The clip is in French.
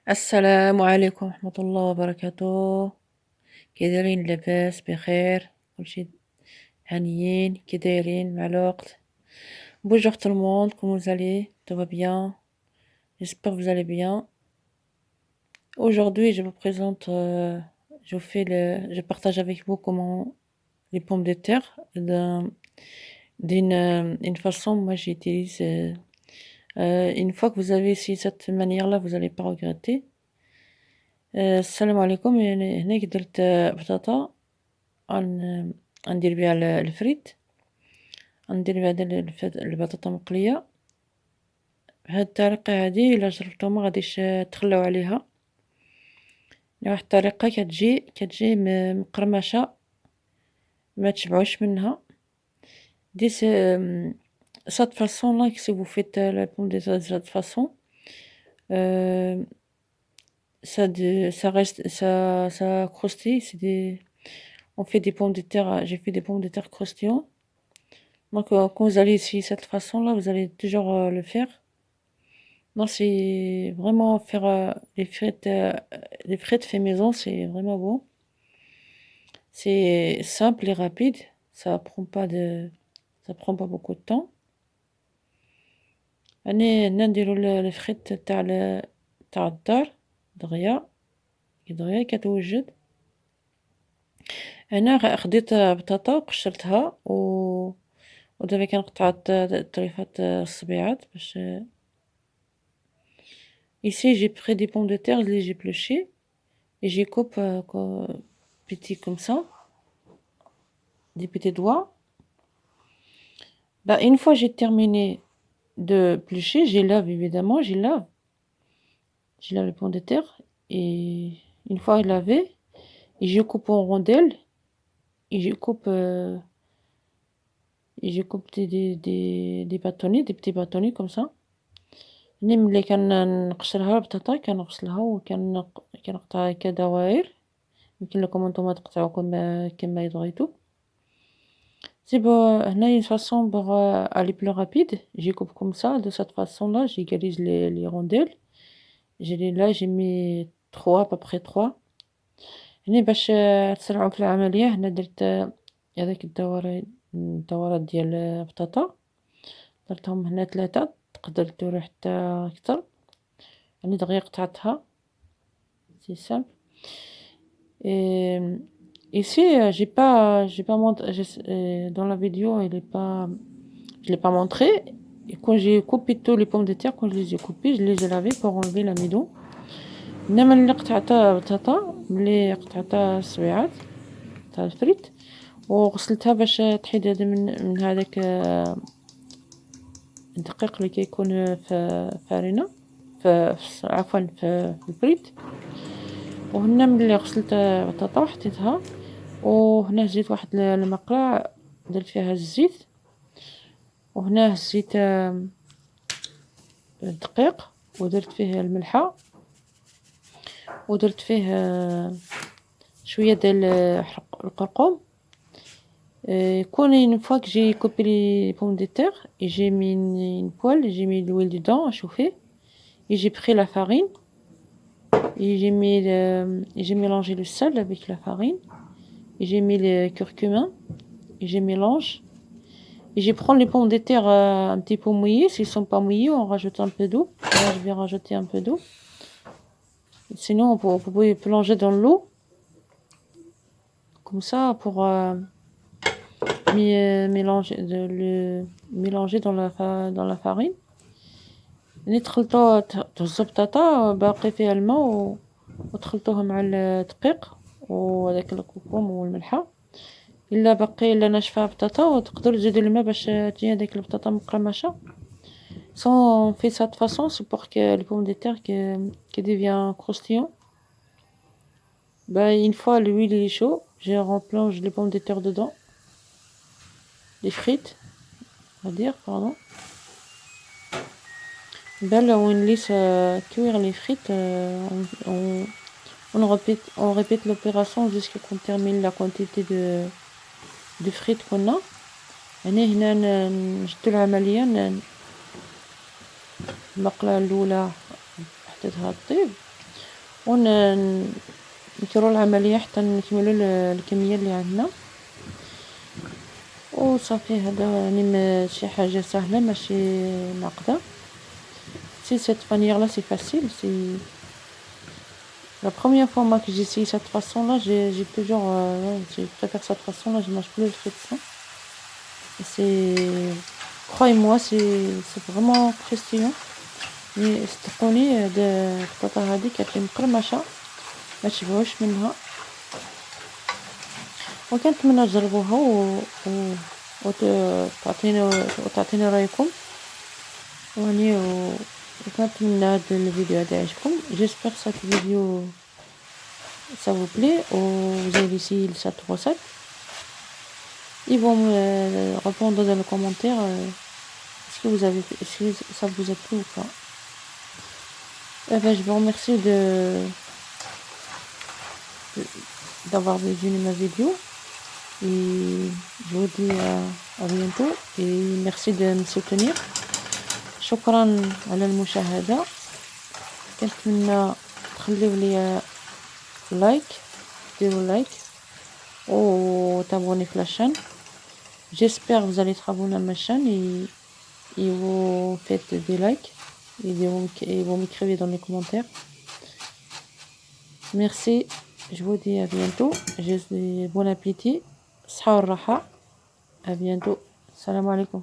السلام عليكم ورحمة الله وبركاته. كي دايرين؟ لاباس بخير؟ كلشي هانيين؟ كي دايرين مع الوقت؟ Bonjour tout le monde, comment vous allez? Tout va bien? J'espère que vous allez bien. Aujourd'hui, je vous présente, je partage avec vous comment les pommes de terre d'une façon. Moi, j'utilise. Une fois que vous avez essayé cette manière-là, vous n'allez pas regretter. السلام عليكم. يعني هناك درت بطاطا غندير بها الفريت، غندير بها البطاطا مقلية. بهاد الطريقة هادي إلا جربتوها مغاديش تخلاو عليها. واحد الطريقة كتجي مقرمشة، ما تشبعوش منها. دي cette façon là, si vous faites la pomme de terre de cette façon, ça reste, ça croustille. On fait des pommes de terre, j'ai fait des pommes de terre croustillantes. Donc, quand vous allez essayer cette façon-là, vous allez toujours le faire. Non, c'est vraiment faire les frites fait maison, c'est vraiment bon. C'est simple et rapide, ça prend pas beaucoup de temps. أنا نديرو الفريت تاع الدار دغيا كتوجد. أنا خديت بطاطا وقشرتها ودابا كنقطع طريفات الصبيعات باش. Ici j'ai pris des pommes de terre, je les ai épluchées et je coupe petits comme ça, des petits doigts. Bah, une fois j'ai terminé de éplucher, je lave évidemment, je lave les pommes de terre et une fois lavé, et je coupe en rondelles et je coupe des bâtonnets, des petits bâtonnets comme ça. ملي كنقشرها البطاطا كنغسلها كنقطعها كدوائر. يمكن لكم نتوما تقطعوا كما بغيتو. C'est bon, هنا une façon pour aller plus rapide. Je coupe comme ça, de cette façon-là, j'égalise les rondelles. J'ai mis 3, à peu près 3. هنا باش تسرعوا في العملية، هنا درت هذاك الدورات ديال البطاطا، درتهم هنا 3، تقدر ديروا حتى أكثر. يعني دغيا قطعتها، سي سامبل. Ici, j'ai pas montré, dans la vidéo, je l'ai pas montré. Et quand j'ai coupé tous les pommes de terre, quand je les ai coupées, je les ai lavées pour enlever l'amidon. إنما اللي قطعتها بطاطا، ملي قطعتها صبيعات تاع الفريت وغسلتها باش تحيد هذا من هذاك الدقيق اللي كيكون في فارينة، عفوا في الفريت. وهنا ملي غسلت بطاطا وحطيتها، وهنا هزيت واحد المقلاة درت فيها الزيت، وهنا هزيت الدقيق ودرت فيه الملحة، ودرت فيه شوية ديال القرقوم. Une fois que j'ai coupé les pommes de terre et j'ai mis une poêle, j'ai mis l'huile dedans à chauffer et j'ai pris la farine et j'ai mélangé le sel avec la farine et j'ai mis le curcuma et j'ai mélange et je prends les pommes de terre un petit peu mouillées. S'ils sont pas mouillés, on rajoute un peu d'eau. Là, je vais rajouter un peu d'eau. Sinon, vous pouvez plonger dans l'eau comme ça pour mélanger dans la farine. اللي تهزو بطاطا باقي فيها الماء وتخلطوها مع الدقيق وهذاك الكركم والملحة. الا ناشفه بطاطا وتقدروا تزيدوا الماء باش تجي هذيك البطاطا مقرمشه. On fait ça de façon, c'est pour que les pommes de terre qui devient croustillant. Bah, une fois l'huile est chaud, je replonge les pommes de terre dedans, les frites, on va dire, pardon. Ben là, on laisse cuire les frites, on répète l'opération jusqu'à qu'on termine la quantité de frites qu'on a. هنا نجدو العملية. المقلة الأولى حطيتها طيب نديرو العملية حتى نكملو الكمية اللي عندنا. وصافي هذا يعني شي حاجة سهلة ماشي معقدة. Si cette manière-là c'est facile, c'est la première fois que j'ai essayé cette façon-là, j'ai toujours, je préfère cette façon-là, je mange plus le fruit de ça. C'est, croyez-moi, c'est vraiment croustillant. صدقوني هاد البطاطا هادي كانت مقرمشة ما تشبعوش منها، وكنتمنى تجربوها وتعطيني رايكم يعني وكنتمنى هاد الفيديو هذا يعجبكم. J'espère que cette vidéo ça vous plaît ou vous avez essayé cette recette. Ils vont me répondre dans les commentaires est-ce que ça vous a plu ou pas. Je vous remercie d'avoir visionné ma vidéo et je vous dis à bientôt et merci de me soutenir. شكرا على المشاهدة، كنتمنى تخليو لي لايك، ديروا لايك وتابوني في لاشين. J'espère que vous allez être abonné à ma chaîne et vous faites des likes et vous m'écrivez dans les commentaires. Merci, je vous dis à bientôt. Bon appétit. صحة والراحة. À bientôt. Salam alaikum.